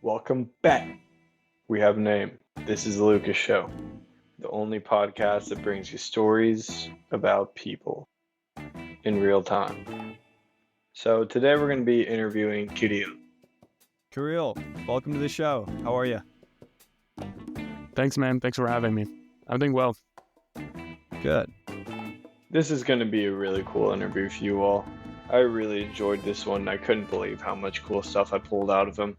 Welcome back. We have a name. This is the Lucas Show, the only podcast that brings you stories about people in real time. So today we're going to be interviewing Kirill. Kirill, welcome to the show. How are you? Thanks, man. Thanks for having me. I'm doing well. Good. This is going to be a really cool interview for you all. I really enjoyed this one. I couldn't believe how much cool stuff I pulled out of him.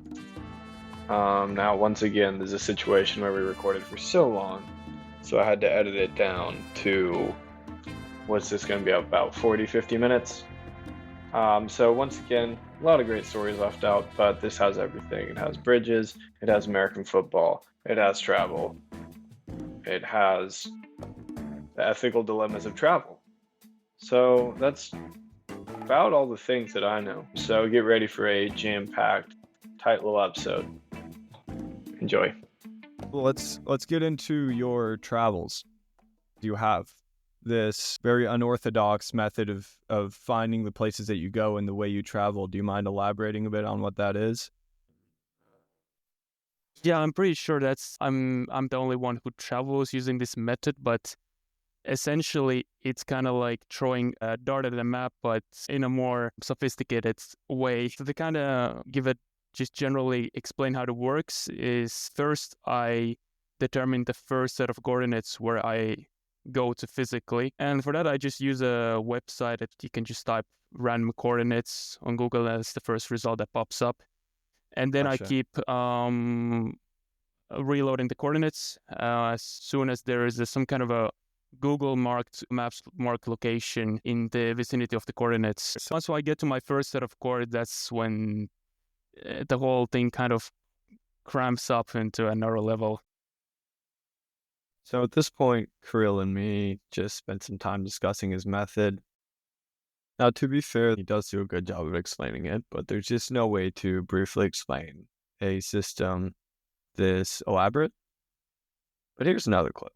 Now, once again, there's a situation where we recorded for so long, so I had to edit it down to, what's this going to be, about 40, 50 minutes? So once again, a lot of great stories left out, but this has everything. It has bridges, it has American football, it has travel, it has the ethical dilemmas of travel. So that's about all the things that I know. So get ready for a jam-packed, tight little episode. Enjoy. Well, let's get into your travels. You have this very unorthodox method of finding the places that you go and the way you travel. Do you mind elaborating a bit on what that is? Yeah, I'm pretty sure I'm the only one who travels using this method, but essentially it's kind of like throwing a dart at a map, but in a more sophisticated way. So to kind of just generally explain how it works is first I determine the first set of coordinates where I go to physically. And for that, I just use a website that you can just type random coordinates on Google as the first result that pops up. And then Gotcha. I keep reloading the coordinates as soon as there is some kind of a Google Maps marked location in the vicinity of the coordinates. So once I get to my first set of coordinates, that's when the whole thing kind of cramps up into another level. So at this point, Kirill and me just spent some time discussing his method. Now, to be fair, he does do a good job of explaining it, but there's just no way to briefly explain a system this elaborate. But here's another clip.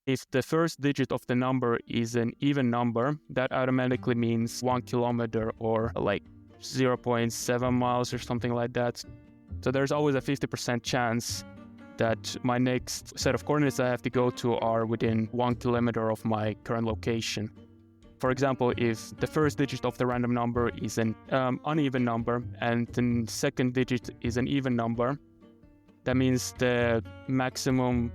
If the first digit of the number is an even number, that automatically means 1 kilometer or like 0.7 miles or something like that. So there's always a 50% chance that my next set of coordinates I have to go to are within 1 kilometer of my current location. For example, if the first digit of the random number is an uneven number and the second digit is an even number, that means the maximum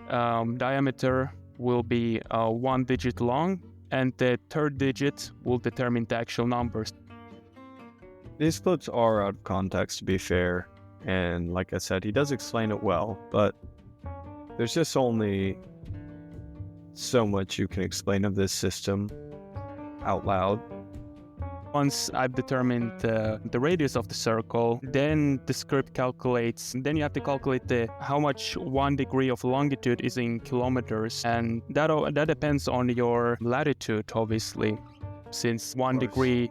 diameter will be 1 digit long, and the third digit will determine the actual numbers. These clips are out of context, to be fair, and like I said, he does explain it well, but there's just only so much you can explain of this system out loud. Once I've determined the radius of the circle, then the script calculates. Then you have to calculate how much 1 degree of longitude is in kilometers, and that depends on your latitude, obviously. Since 1 degree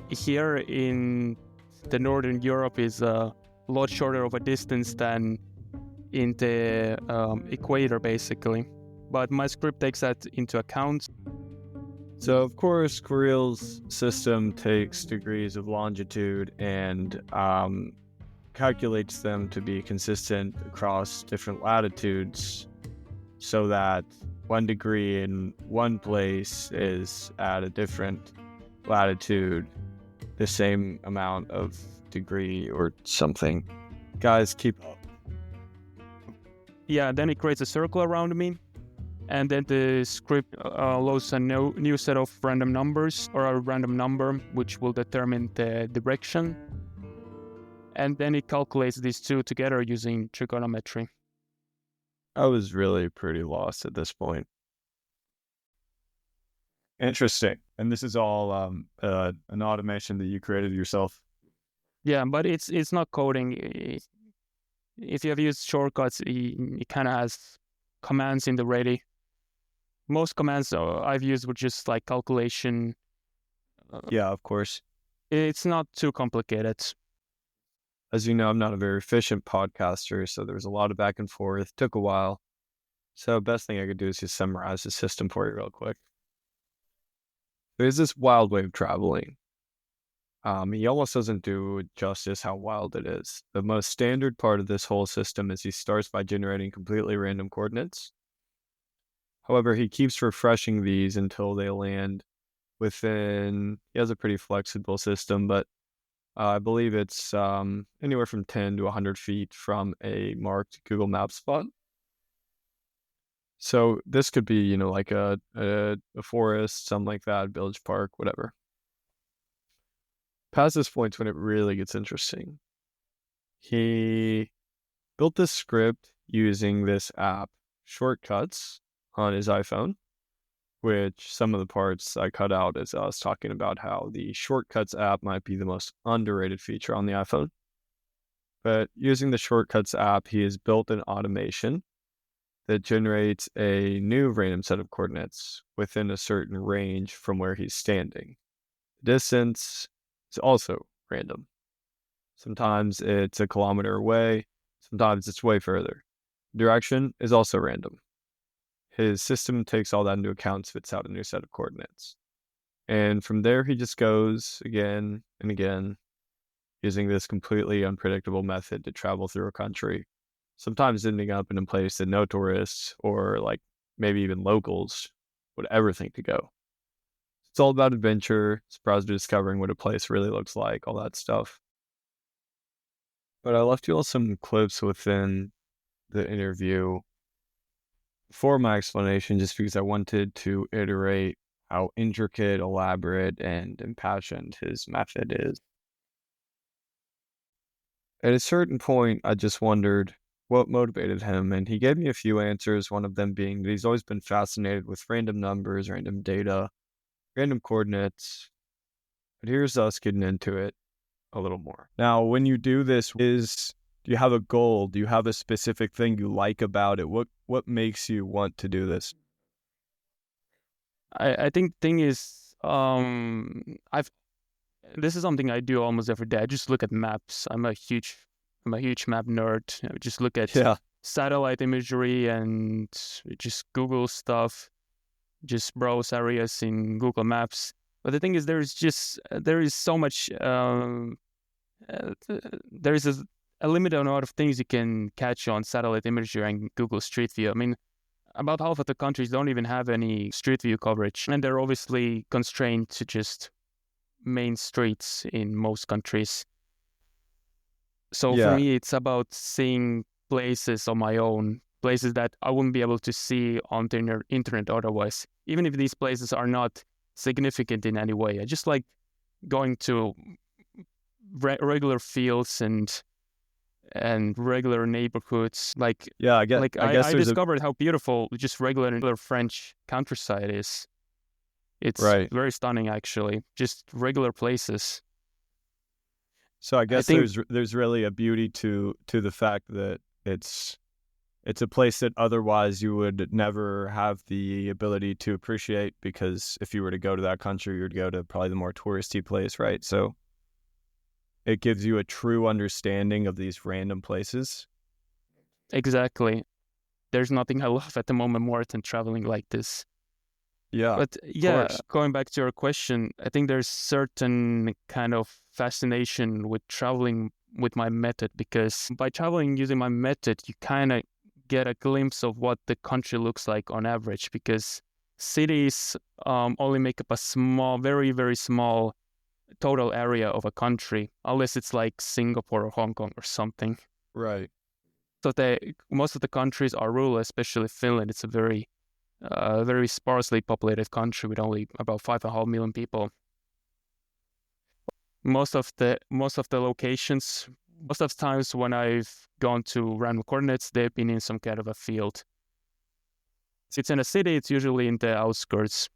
here in the northern Europe is a lot shorter of a distance than in the equator, basically. But my script takes that into account. So, of course, Kirill's system takes degrees of longitude and calculates them to be consistent across different latitudes so that 1 degree in one place is at a different latitude, the same amount of degree or something. Guys, keep up. Yeah, then it creates a circle around me. And then the script loads a new set of random numbers or a random number, which will determine the direction. And then it calculates these two together using trigonometry. I was really pretty lost at this point. Interesting. And this is all an automation that you created yourself? Yeah, but it's not coding. If you have used shortcuts, it kind of has commands in the ready. Most commands I've used were just like calculation. Yeah, of course. It's not too complicated. As you know, I'm not a very efficient podcaster, so there was a lot of back and forth. Took a while. So best thing I could do is just summarize the system for you real quick. There's this wild way of traveling. He almost doesn't do justice how wild it is. The most standard part of this whole system is he starts by generating completely random coordinates. However, he keeps refreshing these until they land within, he has a pretty flexible system, but I believe it's anywhere from 10 to 100 feet from a marked Google Maps spot. So this could be, like a forest, something like that, village park, whatever. Past this point when it really gets interesting. He built this script using this app, Shortcuts, on his iPhone, which some of the parts I cut out as I was talking about how the Shortcuts app might be the most underrated feature on the iPhone. But using the Shortcuts app, he has built an automation that generates a new random set of coordinates within a certain range from where he's standing. The distance is also random. Sometimes it's a kilometer away, sometimes it's way further. Direction is also random. His system takes all that into account and spits out a new set of coordinates. And from there, he just goes again and again, using this completely unpredictable method to travel through a country, sometimes ending up in a place that no tourists or like maybe even locals would ever think to go. It's all about adventure, surprise discovering what a place really looks like, all that stuff. But I left you all some clips within the interview for my explanation just because I wanted to iterate how intricate, elaborate, and impassioned his method is. At a certain point, I just wondered what motivated him, and he gave me a few answers, one of them being that he's always been fascinated with random numbers, random data, random coordinates. But here's us getting into it a little more. Now, when you do this, do you have a goal? Do you have a specific thing you like about it? What makes you want to do this? I think thing is, this is something I do almost every day. I just look at maps. I'm a huge map nerd. I just look at satellite imagery and just Google stuff, just browse areas in Google Maps. But the thing is, there is so much, there is a limited amount of things you can catch on satellite imagery and Google Street View. I mean, about half of the countries don't even have any Street View coverage, and they're obviously constrained to just main streets in most countries. So for me, it's about seeing places on my own, places that I wouldn't be able to see on the internet otherwise, even if these places are not significant in any way. I just like going to regular fields and regular neighborhoods. I discovered how beautiful just regular French countryside is. It's very stunning, actually. Just regular places. So I guess there's really a beauty to the fact that it's a place that otherwise you would never have the ability to appreciate, because if you were to go to that country, you would go to probably the more touristy place, right? So it gives you a true understanding of these random places. Exactly. There's nothing I love at the moment more than traveling like this. Yeah. But yeah, going back to your question, I think there's certain kind of fascination with traveling with my method, because by traveling using my method, you kind of get a glimpse of what the country looks like on average, because cities only make up a small, very, very small total area of a country, unless it's like Singapore or Hong Kong or something. Right. So most of the countries are rural, especially Finland. It's a very sparsely populated country with only about 5.5 million people. Most of the locations, most of the times when I've gone to random coordinates, they've been in some kind of a field. If it's in a city, it's usually in the outskirts.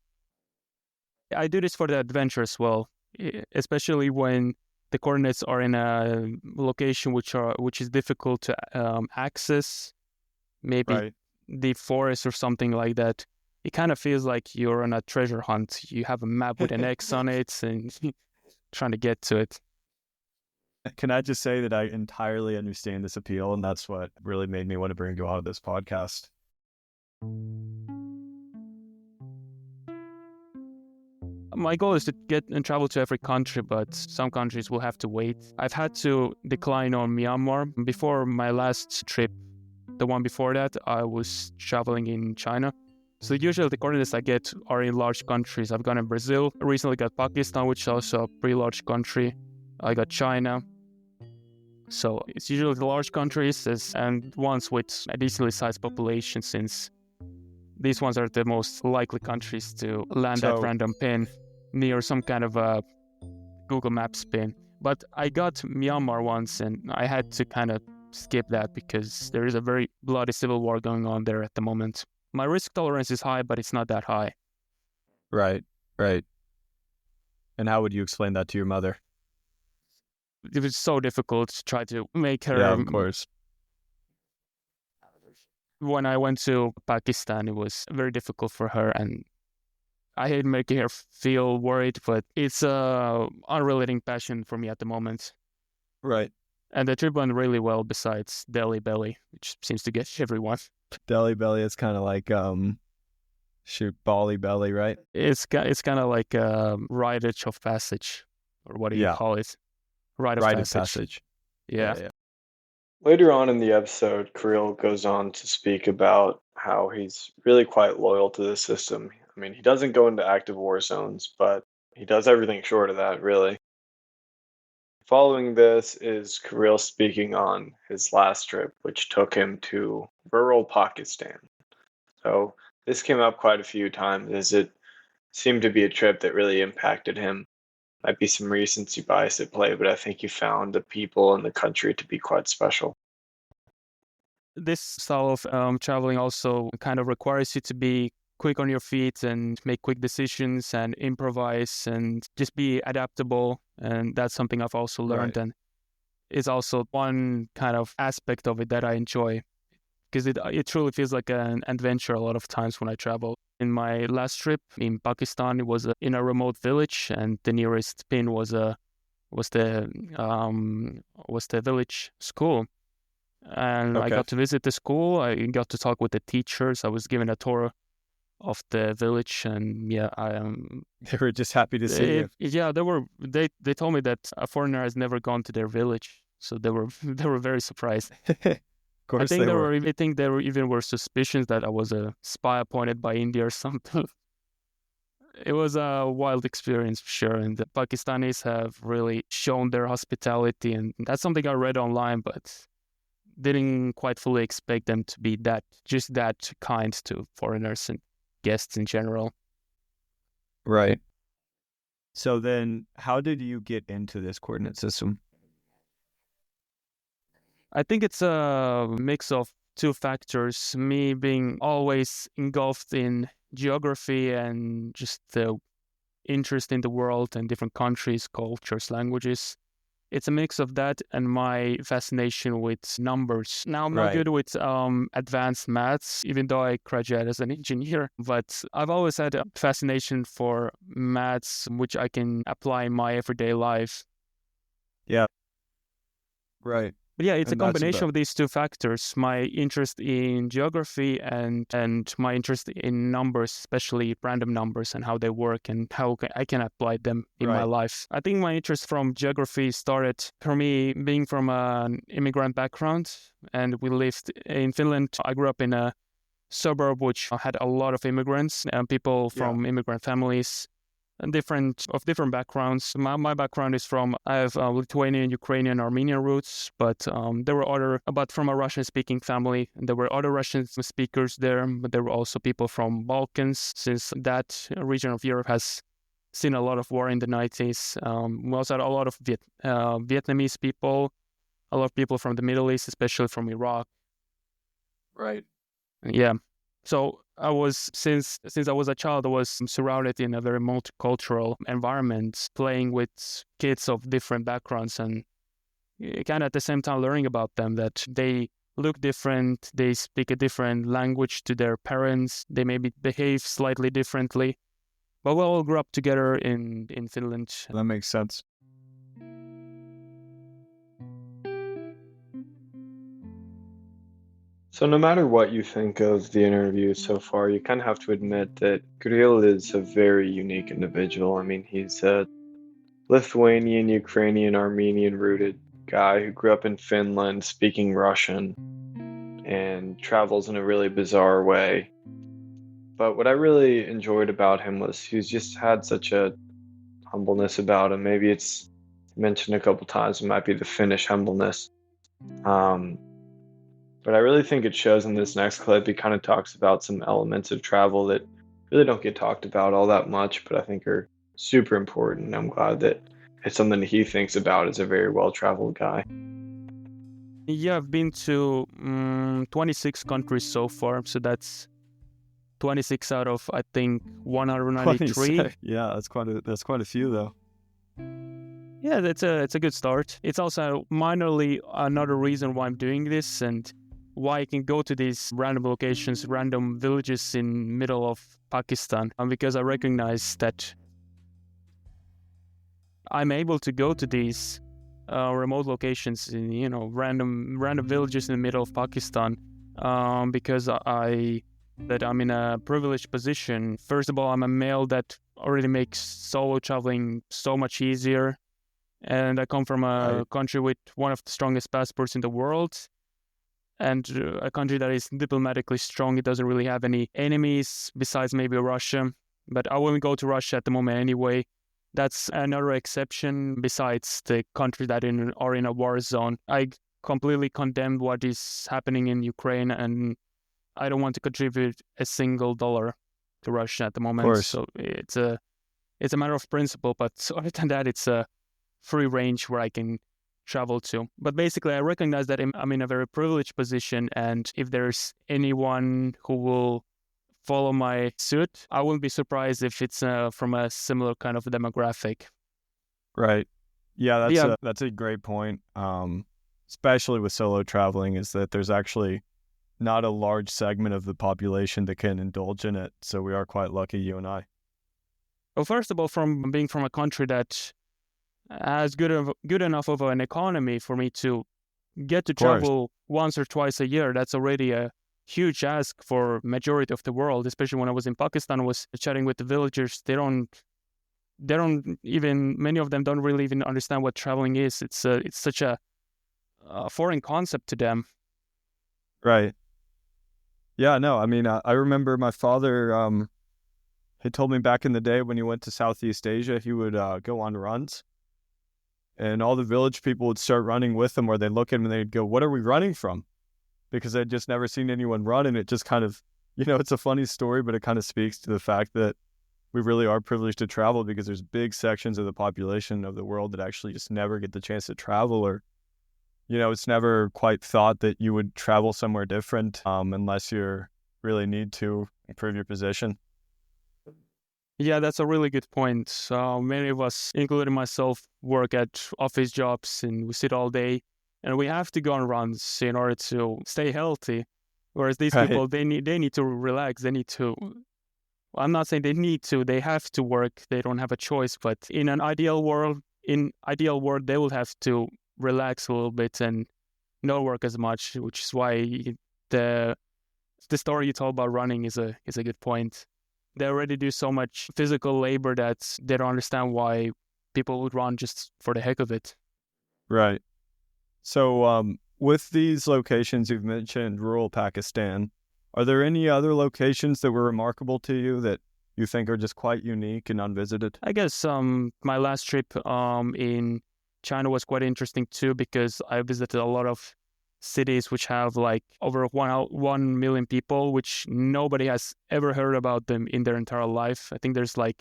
I do this for the adventure as well, especially when the coordinates are in a location which is difficult to access, maybe the forest or something like that. It kind of feels like you're on a treasure hunt. You have a map with an X on it and trying to get to it. Can I just say that I entirely understand this appeal, and that's what really made me want to bring you out of this podcast. My goal is to get and travel to every country, but some countries will have to wait. I've had to decline on Myanmar. Before my last trip, the one before that, I was traveling in China. So usually the coordinates I get are in large countries. I've gone in Brazil, recently got Pakistan, which is also a pretty large country. I got China. So it's usually the large countries and ones with a decently sized population, since these ones are the most likely countries to land that random pin near some kind of a Google Maps pin. But I got Myanmar once and I had to kind of skip that because there is a very bloody civil war going on there at the moment. My risk tolerance is high, but it's not that high. Right. And how would you explain that to your mother? It was so difficult to try to make her... Yeah, of course. When I went to Pakistan, it was very difficult for her, and I hate making her feel worried, but it's a unrelenting passion for me at the moment. Right. And the trip went really well, besides Delhi Belly, which seems to get everyone. Delhi belly is kind of like Bali belly, right? It's kind of like a rite of passage, or what do you call it? Rite of passage. Yeah. Later on in the episode, Kirill goes on to speak about how he's really quite loyal to the system. I mean, he doesn't go into active war zones, but he does everything short of that, really. Following this is Kirill speaking on his last trip, which took him to rural Pakistan. So this came up quite a few times, as it seemed to be a trip that really impacted him. Might be some recency bias at play, but I think he found the people and the country to be quite special. This style of traveling also kind of requires you to be quick on your feet and make quick decisions and improvise and just be adaptable. And that's something I've also learned. Right. And it's also one kind of aspect of it that I enjoy, because it truly feels like an adventure a lot of times when I travel. In my last trip in Pakistan, it was in a remote village, and the nearest pin was the village school. And I got to visit the school. I got to talk with the teachers. I was given a tour of the village, and they were just happy to see you. Yeah, they told me that a foreigner has never gone to their village, so they were very surprised. Of course, I think there were suspicions that I was a spy appointed by India or something. It was a wild experience for sure, and the Pakistanis have really shown their hospitality, and that's something I read online, but didn't quite fully expect them to be that kind to foreigners and guests in general. Right. So then, how did you get into this coordinate system? I think it's a mix of two factors. Me being always engulfed in geography and just the interest in the world and different countries, cultures, languages. It's a mix of that and my fascination with numbers. Now, I'm not good with advanced maths, even though I graduated as an engineer. But I've always had a fascination for maths, which I can apply in my everyday life. Yeah. Right. But yeah, it's a combination of these two factors, my interest in geography and my interest in numbers, especially random numbers and how they work and how I can apply them in my life. I think my interest from geography started for me being from an immigrant background, and we lived in Finland. I grew up in a suburb which had a lot of immigrants and people from immigrant families. And different backgrounds. My background is I have Lithuanian, Ukrainian, Armenian roots, but there were from a Russian-speaking family, and there were other Russian speakers there, but there were also people from Balkans, since that region of Europe has seen a lot of war in the 90s. We also had a lot of Vietnamese people, a lot of people from the Middle East, especially from Iraq. Right. Yeah. So I was, since I was a child, I was surrounded in a very multicultural environment, playing with kids of different backgrounds and kind of at the same time learning about them, that they look different, they speak a different language to their parents, they maybe behave slightly differently, but we all grew up together in Finland. That makes sense. So no matter what you think of the interview so far, you kind of have to admit that Kirill is a very unique individual. I mean, he's a Lithuanian, Ukrainian, Armenian rooted guy who grew up in Finland speaking Russian and travels in a really bizarre way. But what I really enjoyed about him was he's just had such a humbleness about him. Maybe it's mentioned a couple times, it might be the Finnish humbleness. Um, but I really think it shows in this next clip. He kind of talks about some elements of travel that really don't get talked about all that much, but I think are super important. I'm glad that it's something he thinks about as a very well-traveled guy. Yeah, I've been to 26 countries so far, so that's 26 out of I think 193. Yeah, that's quite a few though. Yeah, it's a good start. It's also minorly another reason why I'm doing this and why I can go to these random locations, random villages in middle of Pakistan, because I recognize that I'm able to go to these remote locations in random villages in the middle of Pakistan because I'm in a privileged position. First of all, I'm a male that already makes solo traveling so much easier. And I come from a country with one of the strongest passports in the world and a country that is diplomatically strong. It doesn't really have any enemies besides maybe Russia. But I wouldn't go to Russia at the moment anyway. That's another exception besides the countries that are in a war zone. I completely condemn what is happening in Ukraine and I don't want to contribute a single dollar to Russia at the moment. Of course. So it's a matter of principle, but other than that, it's a free range where I can travel to. But basically, I recognize that I'm in a very privileged position, and if there's anyone who will follow my suit, I wouldn't be surprised if it's from a similar kind of demographic. Right. Yeah, that's a great point. Especially with solo traveling, is that there's actually not a large segment of the population that can indulge in it. So we are quite lucky, you and I. Well, first of all, from being from a country that has good enough of an economy for me to get to travel once or twice a year, that's already a huge ask for majority of the world. Especially when I was in Pakistan, I was chatting with the villagers. They don't even, many of them don't really even understand what traveling is. It's such a foreign concept to them. Right. Yeah, no, I mean, I remember my father, he told me back in the day when he went to Southeast Asia, he would go on runs and all the village people would start running with him, or they'd look at him and they'd go, "What are we running from?" Because they'd just never seen anyone run. And it just kind of, it's a funny story, but it kind of speaks to the fact that we really are privileged to travel because there's big sections of the population of the world that actually just never get the chance to travel, or it's never quite thought that you would travel somewhere different unless you really need to improve your position. Yeah, that's a really good point. Many of us, including myself, work at office jobs and we sit all day and we have to go on runs in order to stay healthy. Whereas these people, they need to relax. They need to, I'm not saying they need to, they have to work. They don't have a choice. But in an ideal world, they will have to relax a little bit and not work as much, which is why the story you told about running is a good point. They already do so much physical labor that they don't understand why people would run just for the heck of it. Right. So with these locations you've mentioned, rural Pakistan, are there any other locations that were remarkable to you that you think are just quite unique and unvisited? I guess my last trip in China was quite interesting too, because I visited a lot of cities which have like over 1 million people, which nobody has ever heard about them in their entire life. I think there's like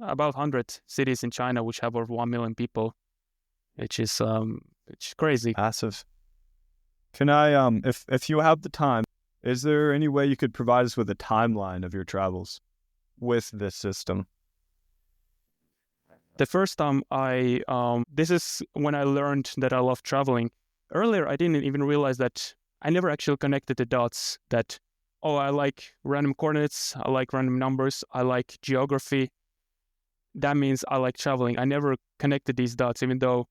about 100 cities in China which have over 1 million people, which is crazy. Massive. Can I if you have the time, is there any way you could provide us with a timeline of your travels with this system? The first time this is when I learned that I love traveling. Earlier, I didn't even realize that I never actually connected the dots that, I like random coordinates, I like random numbers, I like geography. That means I like traveling. I never connected these dots, even though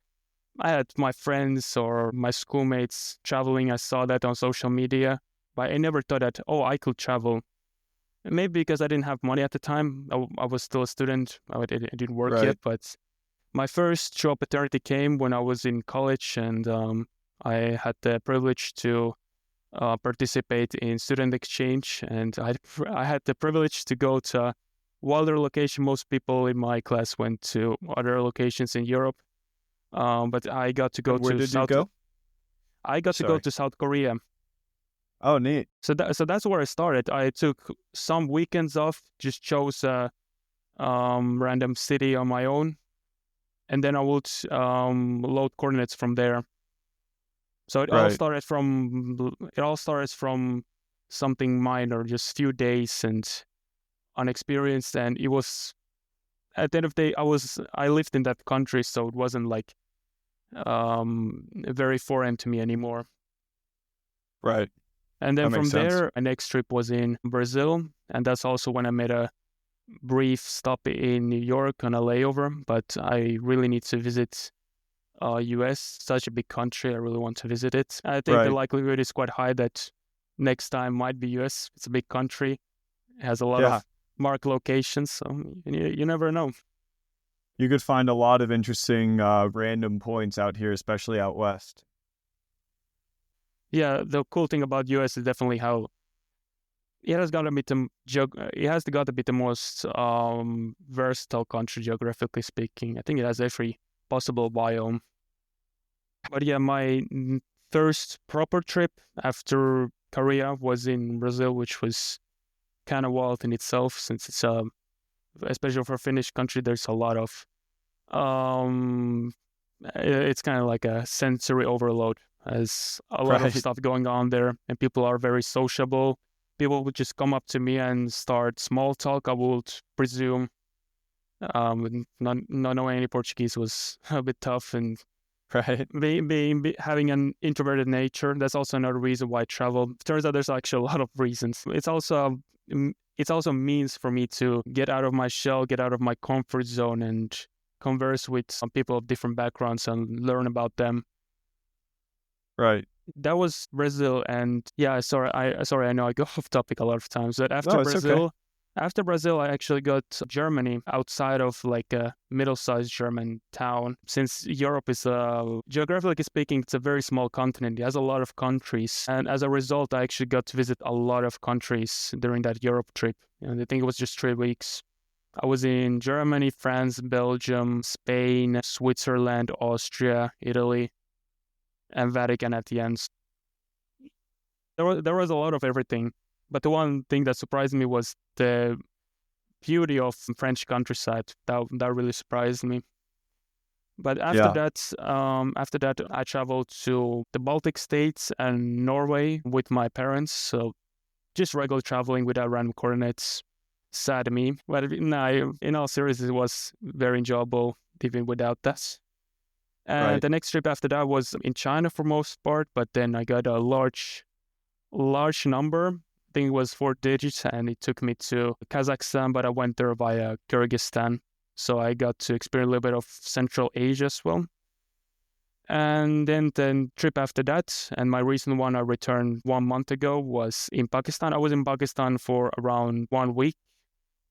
I had my friends or my schoolmates traveling. I saw that on social media. but I never thought that, I could travel. Maybe because I didn't have money at the time. I was still a student. I didn't work yet, but my first job opportunity came when I was in college, and I had the privilege to participate in student exchange, and I had the privilege to go to wilder location. Most people in my class went to other locations in Europe, but I got to go Where to did South. you go? I got to go to South Korea. Oh, neat. So that's where I started. I took some weekends off, just chose a random city on my own, and then I would load coordinates from there. So it all started from something minor, just few days and unexperienced, and it was at the end of the day I lived in that country, so it wasn't like very foreign to me anymore. Right. And then That from makes sense. there, my next trip was in Brazil, and that's also when I made a brief stop in New York on a layover. But I really need to visit US, such a big country. I really want to visit it. I think the likelihood is quite high that next time might be US. It's a big country. It has a lot of marked locations, so you never know. You could find a lot of interesting random points out here, especially out west. Yeah, the cool thing about US is definitely how it has got to be the most versatile country geographically speaking. I think it has every possible biome. But yeah, my first proper trip after Korea was in Brazil, which was kind of wild in itself, since it's especially for a Finnish country, there's a lot of it's kind of like a sensory overload. There's a lot of stuff going on there, and people are very sociable. People would just come up to me and start small talk. I would presume not knowing any Portuguese was a bit tough, and having an introverted nature, that's also another reason why I travel. It turns out there's actually a lot of reasons. It's also a means for me to get out of my shell, get out of my comfort zone, and converse with some people of different backgrounds and learn about them. Right. That was Brazil, and yeah, I know I go off topic a lot of times, but after Brazil, I actually got Germany, outside of like a middle-sized German town. Since Europe is, geographically speaking, it's a very small continent. It has a lot of countries. And as a result, I actually got to visit a lot of countries during that Europe trip. And I think it was just 3 weeks. I was in Germany, France, Belgium, Spain, Switzerland, Austria, Italy, and Vatican at the end. There was a lot of everything. But the one thing that surprised me was the beauty of French countryside. That really surprised me. But after that, I traveled to the Baltic states and Norway with my parents. So just regular traveling without random coordinates. Sad to me. But in all seriousness, it was very enjoyable even without that. And the next trip after that was in China for most part. But then I got a large number. I think it was 4 digits, and it took me to Kazakhstan, but I went there via Kyrgyzstan. So I got to experience a little bit of Central Asia as well. And then the trip after that, and my recent one I returned 1 month ago, was in Pakistan. I was in Pakistan for around 1 week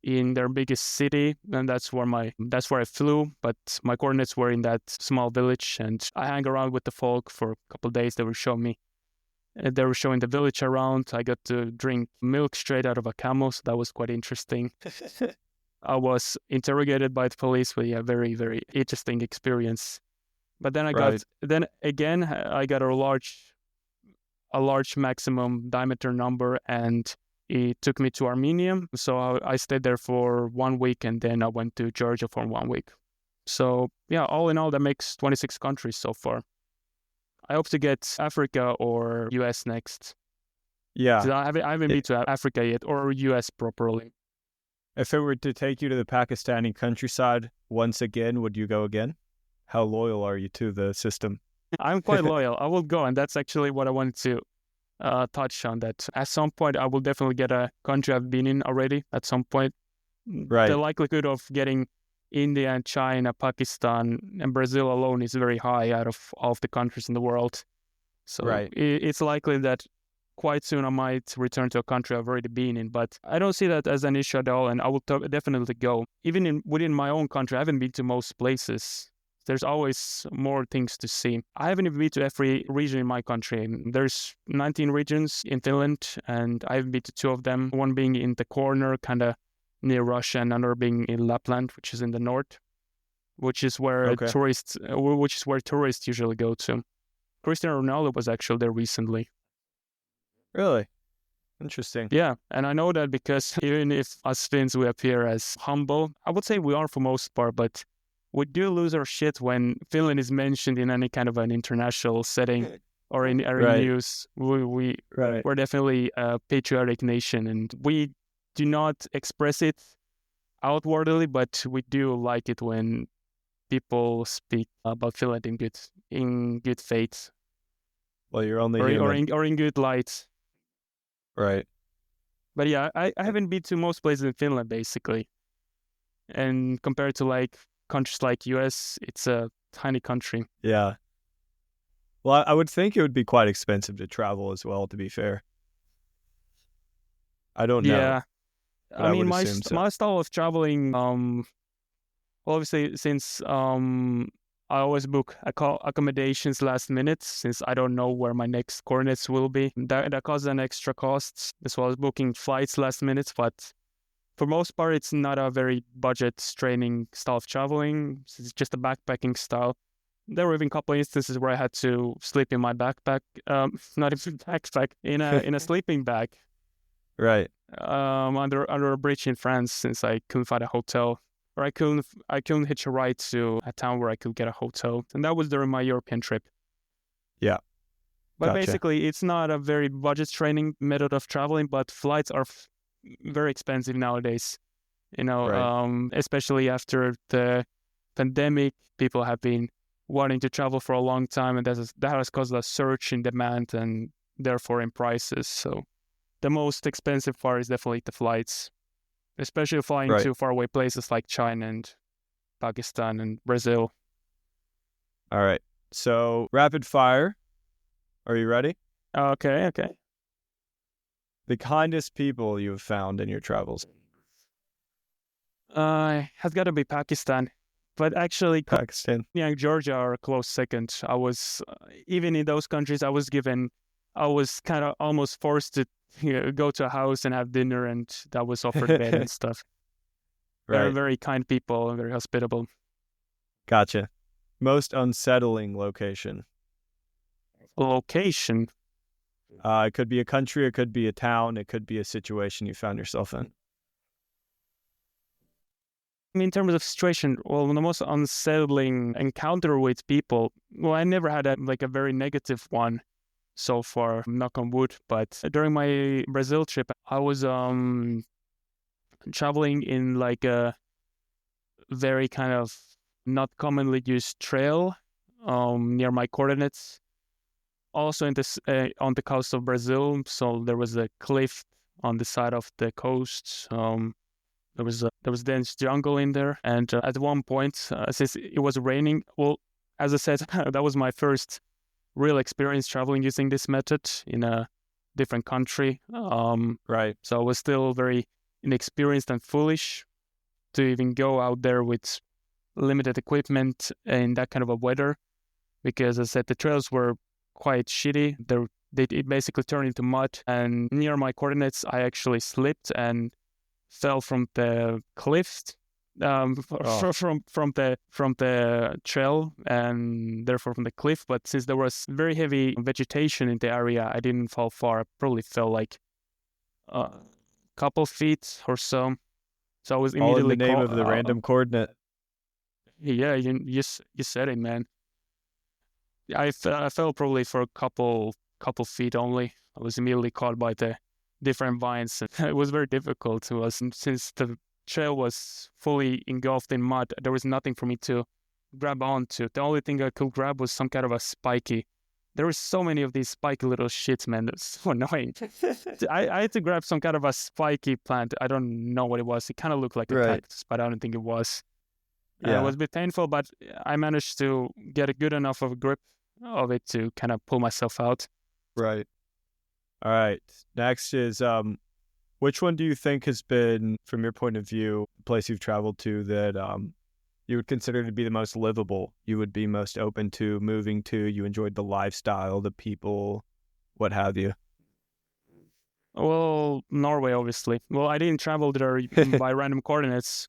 in their biggest city, and that's where I flew, but my coordinates were in that small village, and I hang around with the folk for a couple of days. They were showing the village around. I got to drink milk straight out of a camel, so that was quite interesting. I was interrogated by the police, but yeah, very, very interesting experience. But then I got a large maximum diameter number, and it took me to Armenia. So I stayed there for 1 week, and then I went to Georgia for 1 week. So yeah, all in all, that makes 26 countries so far. I hope to get Africa or US next. Yeah. I haven't been to Africa yet, or US properly. If it were to take you to the Pakistani countryside once again, would you go again? How loyal are you to the system? I'm quite loyal. I will go, and that's actually what I wanted to touch on. That at some point I will definitely get a country I've been in already. At some point, the likelihood of getting India and China, Pakistan, and Brazil alone is very high out of all of the countries in the world. So it's likely that quite soon I might return to a country I've already been in, but I don't see that as an issue at all, and I will definitely go. Even within my own country, I haven't been to most places. There's always more things to see. I haven't even been to every region in my country. There's 19 regions in Finland, and I've been to 2 of them, one being in the corner, kind of near Russia, and another being in Lapland, which is in the north, which is where tourists usually go to. Cristiano Ronaldo was actually there recently. Really? Interesting. Yeah, and I know that because even if us Finns, we appear as humble, I would say we are for most part, but we do lose our shit when Finland is mentioned in any kind of an international setting or in news. We're definitely a patriotic nation, and we do not express it outwardly, but we do like it when people speak about Finland in good faith. Well, you're only human. Or in good light. Right. But yeah, I haven't been to most places in Finland, basically. And compared to like countries like US, it's a tiny country. Yeah. Well, I would think it would be quite expensive to travel as well, to be fair. I don't know. Yeah. I mean, my style of traveling, obviously, since I always book accommodations last minute, since I don't know where my next coordinates will be. That causes an extra cost, as well as booking flights last minute. But for most part, it's not a very budget-straining style of traveling. It's just a backpacking style. There were even a couple of instances where I had to sleep in my backpack, not even backpack, in a sleeping bag. Right. Under a bridge in France, since I couldn't find a hotel. Or I couldn't hitch a ride to a town where I could get a hotel. And that was during my European trip. Yeah. But basically, it's not a very budget-training method of traveling, but flights are very expensive nowadays. Especially after the pandemic, people have been wanting to travel for a long time, and that has caused a surge in demand and therefore in prices. So the most expensive part is definitely the flights. Especially flying to faraway places like China and Pakistan and Brazil. All right. So, rapid fire. Are you ready? Okay. The kindest people you've found in your travels? Has got to be Pakistan. But actually, Pakistan. Yeah, Georgia are a close second. I was, even in those countries, I was kind of almost forced to go to a house and have dinner, and that was offered bed and stuff. They're very kind people and very hospitable. Gotcha. Most unsettling location? Location? It could be a country, it could be a town, it could be a situation you found yourself in. In terms of situation, well, the most unsettling encounter with people, well, I never had a very negative one so far, knock on wood. But during my Brazil trip, I was traveling in like a very kind of not commonly used trail near my coordinates. Also in this on the coast of Brazil, so there was a cliff on the side of the coast. There was dense jungle in there, and at one point, since it was raining, well, as I said, that was my first real experience traveling using this method in a different country. So I was still very inexperienced and foolish to even go out there with limited equipment in that kind of a weather, because as I said, the trails were quite shitty. It basically turned into mud, and near my coordinates, I actually slipped and fell from the cliff, from the trail, and therefore from the cliff. But since there was very heavy vegetation in the area, I didn't fall far. I probably fell like a couple feet or so. So I was immediately all in the name of the random coordinate. Yeah, you said it, man. I fell probably for a couple feet only. I was immediately caught by the different vines. It was very difficult to us, and since the trail was fully engulfed in mud, there was nothing for me to grab onto. The only thing I could grab was some kind of a spiky. There were so many of these spiky little shits, man. That's so annoying. I had to grab some kind of a spiky plant. I don't know what it was. It kind of looked like a cactus, but I don't think it was. It was a bit painful, but I managed to get a good enough of a grip of it to kind of pull myself out. Right. All right. Next is which one do you think has been, from your point of view, the place you've traveled to that you would consider to be the most livable? You would be most open to moving to. You enjoyed the lifestyle, the people, what have you. Well, Norway, obviously. Well, I didn't travel there by random coordinates.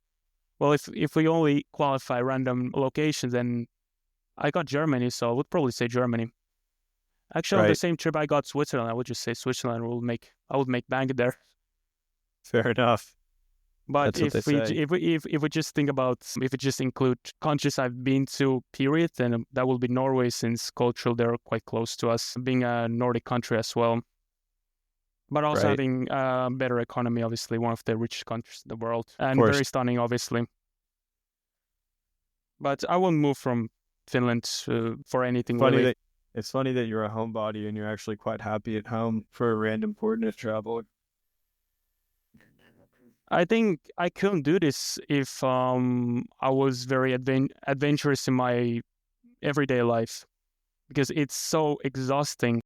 Well, if we only qualify random locations, then I got Germany, so I would probably say Germany. Actually, on the Right. same trip, I got Switzerland. I would just say Switzerland. I would make bank there. Fair enough. But That's what they say. if we just think about, if we just include countries I've been to, period, then that will be Norway, since culturally they're quite close to us, being a Nordic country as well. But also Right. having a better economy, obviously, one of the richest countries in the world, and course. very stunning, obviously. But I won't move from Finland for anything really. It's funny that you're a homebody and you're actually quite happy at home for a random coordinate travel. I think I couldn't do this if I was very adventurous in my everyday life, because it's so exhausting.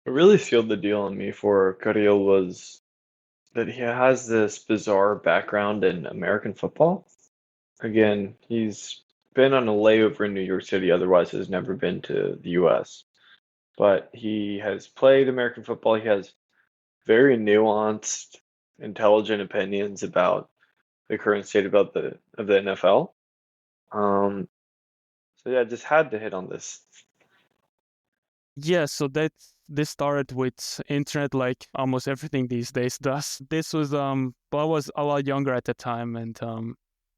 What really sealed the deal on me for Kirill was that he has this bizarre background in American football. Again, he's been on a layover in New York City, otherwise has never been to the US. But he has played American football. He has very nuanced, intelligent opinions about the current state about the NFL. So yeah, just had to hit on this. Yeah, so this started with internet, like almost everything these days does. This was well, I was a lot younger at the time, and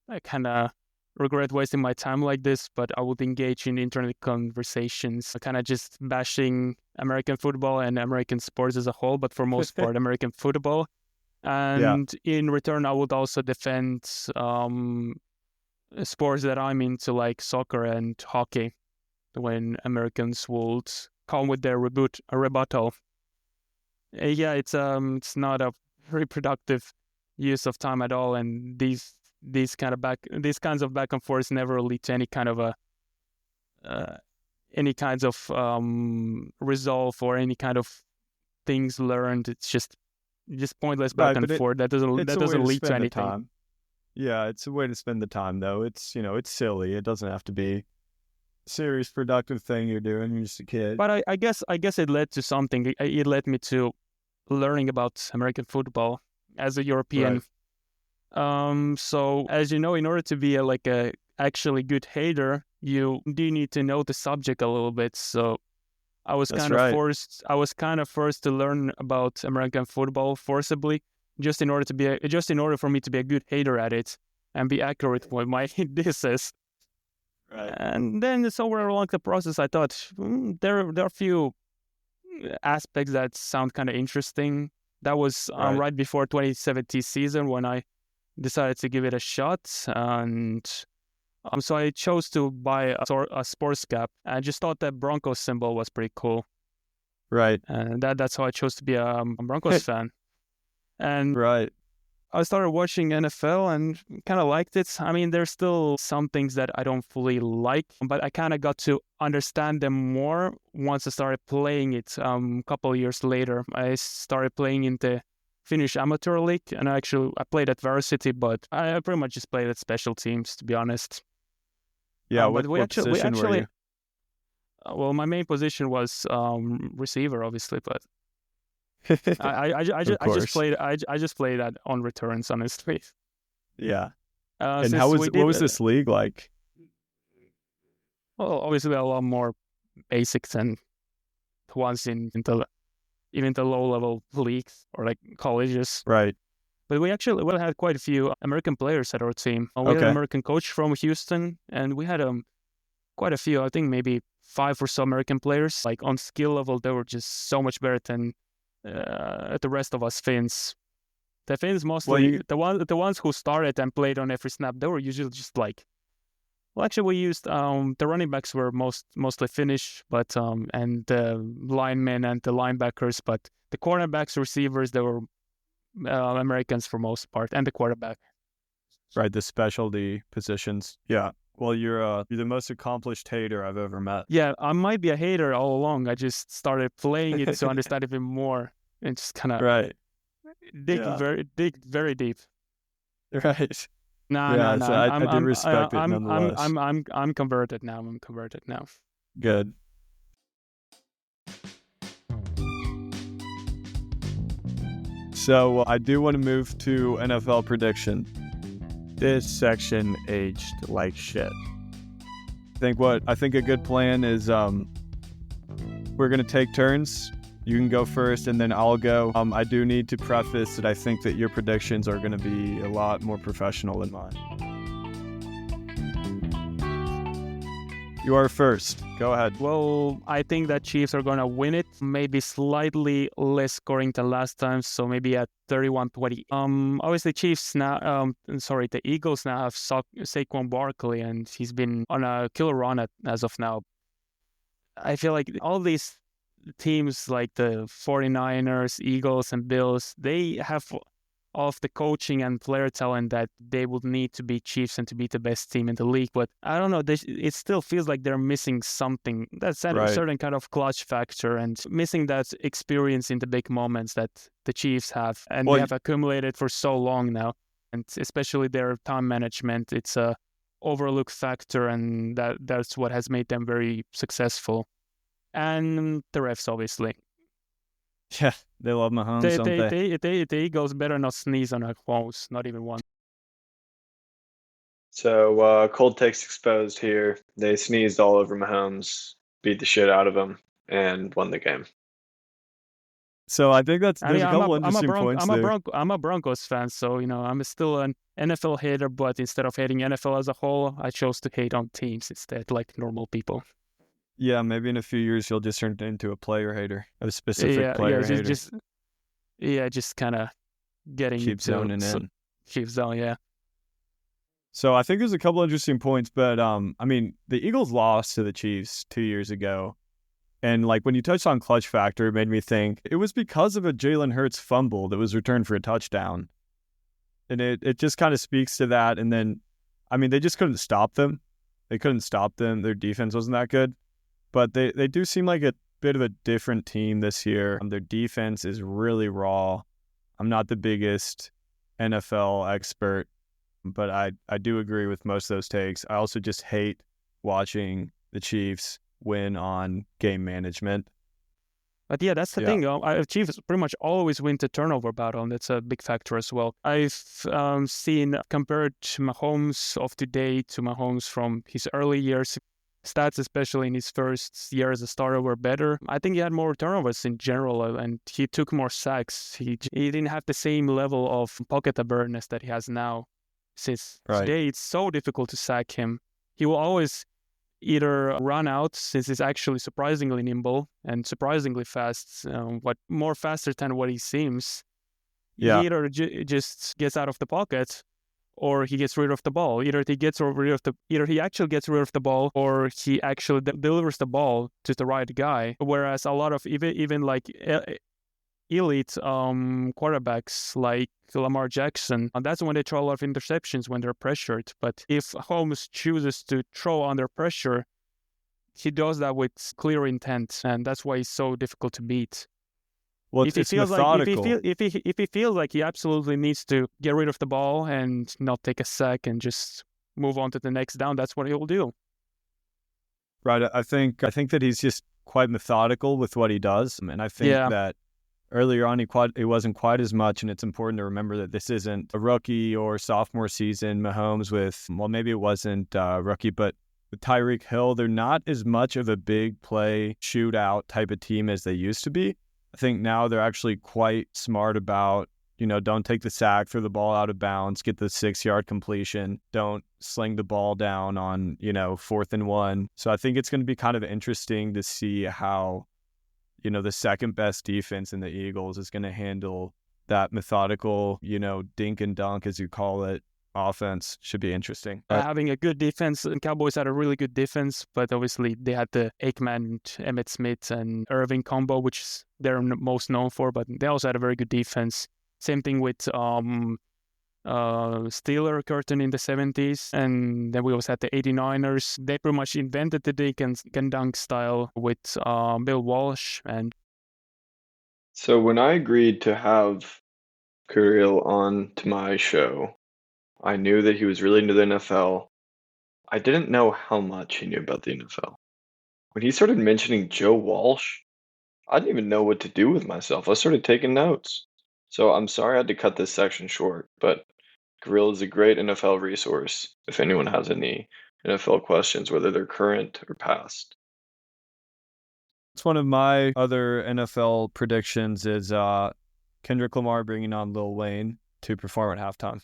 I kind of regret wasting my time like this, but I would engage in internet conversations, kind of just bashing American football and American sports as a whole, but for most part, American football. And in return, I would also defend sports that I'm into, like soccer and hockey, when Americans would come with their rebuttal. Yeah, it's not a very productive use of time at all, and these kinds of back and forth never lead to any kind of any kinds of resolve or any kind of things learned. It's just pointless back and forth. That doesn't lead to anything. Time. Yeah, it's a way to spend the time, though. It's it's silly. It doesn't have to be serious productive thing you're doing. You're just a kid. But I guess it led to something. It led me to learning about American football as a European. Right. So as you know, in order to be a actually good hater, you do need to know the subject a little bit. So I was kind of forced. I was kind of forced to learn about American football forcibly, just in order for me to be a good hater at it and be accurate with my disses. Right. And then somewhere along the process, I thought there are a few aspects that sound kind of interesting. That was right before 2017 season when I decided to give it a shot, and so I chose to buy a sports cap. I just thought that Broncos symbol was pretty cool. Right. And that's how I chose to be a Broncos fan. And I started watching NFL and kind of liked it. I mean, there's still some things that I don't fully like, but I kind of got to understand them more once I started playing it. A couple of years later, I started playing in the Finnish amateur league, and I played at varsity, but I pretty much just played at special teams, to be honest. Yeah, what position were you? Well, my main position was receiver, obviously, but I just played that on returns, honestly. Yeah. And what was this league like? Well, obviously a lot more basics than the ones even the low level leagues or like colleges. Right. But we had quite a few American players at our team. We had an American coach from Houston, and we had quite a few. I think maybe 5 or so American players. Like on skill level, they were just so much better than the rest of us Finns. The Finns mostly, the ones who started and played on every snap, they were usually just like. Well, actually, we used the running backs were mostly Finnish, but and the linemen and the linebackers, but the cornerbacks, receivers, they were Americans for most part, and the quarterback. Right, the specialty positions. Yeah. Well, you're the most accomplished hater I've ever met. Yeah, I might be a hater all along. I just started playing it to understand even more and just kind of Right. dig Yeah. very deep. Right. No, Yeah. no. So I do respect it nonetheless. I'm converted now. I'm converted now. Good. So I do want to move to NFL prediction. This section aged like shit. I think a good plan is we're gonna take turns. You can go first, and then I'll go. I do need to preface that I think that your predictions are gonna be a lot more professional than mine. You are first. Go ahead. Well, I think that Chiefs are going to win it. Maybe slightly less scoring than last time, so maybe at 31-20. Obviously Chiefs now, the Eagles now have Saquon Barkley, and he's been on a killer run as of now. I feel like all these teams like the 49ers, Eagles, and Bills, they have of the coaching and player talent that they would need to be Chiefs and to be the best team in the league. But I don't know, it still feels like they're missing something. That's a certain kind of clutch factor and missing that experience in the big moments that the Chiefs have. And they have accumulated for so long now. And especially their time management, it's a overlook factor, and that's what has made them very successful. And the refs, obviously. Yeah, they love Mahomes, don't they? The Eagles better not sneeze on our phones, not even one. So, cold takes exposed here. They sneezed all over Mahomes, beat the shit out of him, and won the game. So I think there's a couple interesting points there. I'm a Broncos fan, so I'm still an NFL hater. But instead of hating NFL as a whole, I chose to hate on teams instead, like normal people. Yeah, maybe in a few years you'll just turn into a player hater, a specific player hater. Just kind of getting keep zoning in. Keep zoning, yeah. So I think there's a couple interesting points, but I mean, the Eagles lost to the Chiefs 2 years ago, and like when you touched on clutch factor, it made me think it was because of a Jalen Hurts fumble that was returned for a touchdown, and it just kind of speaks to that. And then, I mean, they just couldn't stop them. They couldn't stop them. Their defense wasn't that good. But they do seem like a bit of a different team this year. Their defense is really raw. I'm not the biggest NFL expert, but I do agree with most of those takes. I also just hate watching the Chiefs win on game management. But yeah, that's the thing. Chiefs pretty much always win the turnover battle, and that's a big factor as well. I've seen, compared Mahomes of today to Mahomes from his early years, stats, especially in his first year as a starter, were better. I think he had more turnovers in general, and he took more sacks. He didn't have the same level of pocket awareness that he has now. Since today, it's so difficult to sack him. He will always either run out, since he's actually surprisingly nimble and surprisingly fast, more faster than what he seems. Yeah. He either just gets out of the pocket, or he gets rid of the ball. Either he actually gets rid of the ball, or he actually delivers the ball to the right guy. Whereas a lot of even like elite quarterbacks like Lamar Jackson, and that's when they throw a lot of interceptions when they're pressured. But if Holmes chooses to throw under pressure, he does that with clear intent, and that's why he's so difficult to beat. Well, if he feels like he absolutely needs to get rid of the ball and not take a sack and just move on to the next down, that's what he'll do. Right. I think that he's just quite methodical with what he does, and I think that earlier on he wasn't quite as much. And it's important to remember that this isn't a rookie or sophomore season Mahomes with, well, maybe it wasn't rookie, but with Tyreek Hill, they're not as much of a big play shootout type of team as they used to be. I think now they're actually quite smart about, don't take the sack, throw the ball out of bounds, get the 6-yard completion, don't sling the ball down on, 4th and 1. So I think it's going to be kind of interesting to see how, the second best defense in the Eagles is going to handle that methodical, dink and dunk, as you call it, offense. Should be interesting. Having a good defense, and Cowboys had a really good defense, but obviously they had the Aikman, Emmitt Smith, and Irving combo, which they're most known for, but they also had a very good defense. Same thing with Steeler curtain in the 70s. And then we also had the 89ers. They pretty much invented the dink and dunk style with Bill Walsh. And So when I agreed to have Kirill on to my show, I knew that he was really into the NFL. I didn't know how much he knew about the NFL. When he started mentioning Joe Walsh, I didn't even know what to do with myself. I started taking notes. So I'm sorry I had to cut this section short, but Kirill is a great NFL resource if anyone has any NFL questions, whether they're current or past. It's one of my other NFL predictions is Kendrick Lamar bringing on Lil Wayne to perform at halftime.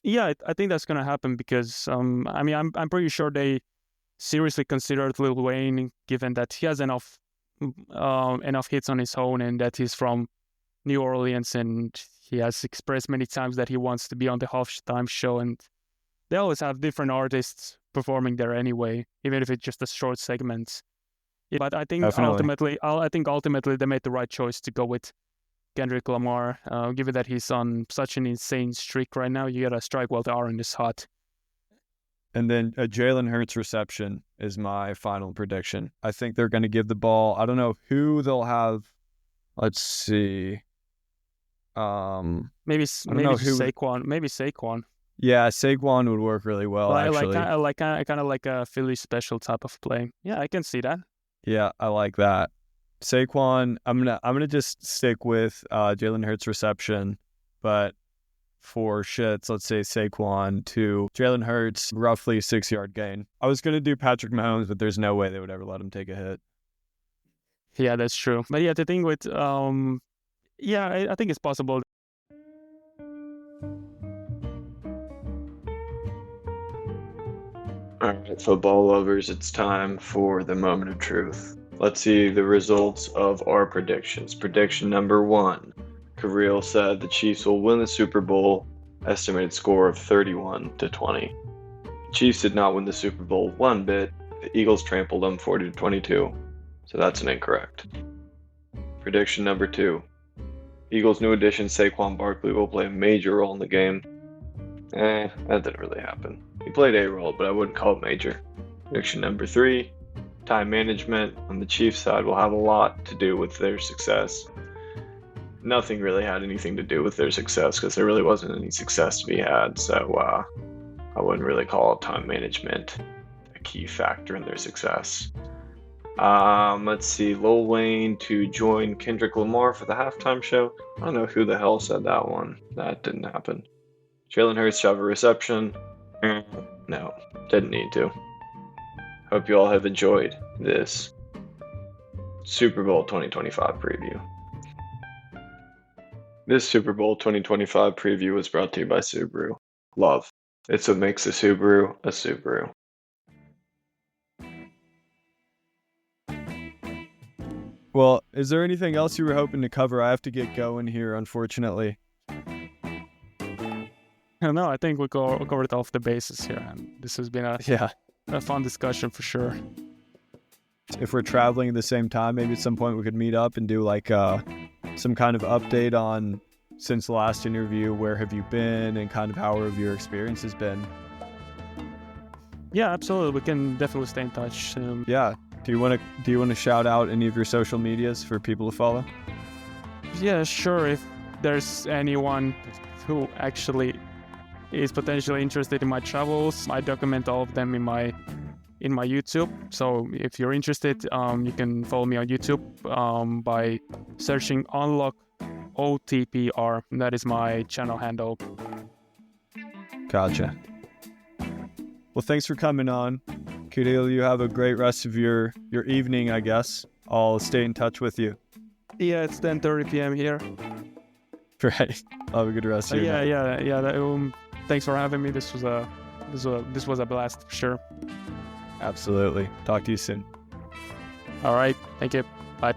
yeah, I think that's going to happen because, I mean, I'm pretty sure they seriously considered Lil Wayne, given that he has enough hits on his own and that he's from New Orleans, and he has expressed many times that he wants to be on the halftime show, and they always have different artists performing there anyway, even if it's just a short segment. Yeah, but I think Definitely. ultimately they made the right choice to go with Kendrick Lamar, given that he's on such an insane streak right now. You gotta strike while the iron is hot. And then a Jalen Hurts reception is my final prediction. I think they're going to give the ball. I don't know who they'll have. Let's see. Maybe I don't know who. Saquon. Maybe Saquon. Yeah, Saquon would work really well, actually. Kind of like a Philly special type of play. Yeah, I can see that. Yeah, I like that. Saquon, I'm gonna just stick with Jalen Hurts reception, but for shits, let's say Saquon to Jalen Hurts, roughly 6-yard gain. I was gonna do Patrick Mahomes, but there's no way they would ever let him take a hit. Yeah, that's true. But yeah, the thing with I think it's possible. All right, football lovers, it's time for the moment of truth. Let's see the results of our predictions. Prediction number 1. Kirill said the Chiefs will win the Super Bowl, estimated score of 31-20. The Chiefs did not win the Super Bowl one bit. The Eagles trampled them 40-22, so that's an incorrect. Prediction number 2. Eagles' new addition Saquon Barkley will play a major role in the game. That didn't really happen. He played a role, but I wouldn't call it major. Prediction number 3. Time management on the Chiefs side will have a lot to do with their success. Nothing really had anything to do with their success because there really wasn't any success to be had, so I wouldn't really call time management a key factor in their success. Let's see, Lil Wayne to join Kendrick Lamar for the halftime show. I don't know who the hell said that one. That didn't happen. Jalen Hurts to have a reception. No, didn't need to. Hope you all have enjoyed this Super Bowl 2025 preview. This Super Bowl 2025 preview was brought to you by Subaru. Love. It's what makes a Subaru a Subaru. Well, is there anything else you were hoping to cover? I have to get going here, unfortunately. No, I think we covered off the bases here, and this has been a fun discussion for sure. If we're traveling at the same time, maybe at some point we could meet up and do like some kind of update on since the last interview. Where have you been, and kind of how have your experience has been? Yeah, absolutely. We can definitely stay in touch. Yeah. Do you want to shout out any of your social medias for people to follow? Yeah, sure. If there's anyone who actually is potentially interested in my travels, I document all of them in my YouTube. So if you're interested, you can follow me on YouTube by searching Unlock OTPR. That is my channel handle. Gotcha. Well, thanks for coming on. Kirill, you have a great rest of your evening, I guess. I'll stay in touch with you. Yeah, it's 10:30 p.m. here. Right. Have a good rest of your night. Yeah. Thanks for having me. This was a blast for sure. Absolutely. Talk to you soon. All right. Thank you. Bye.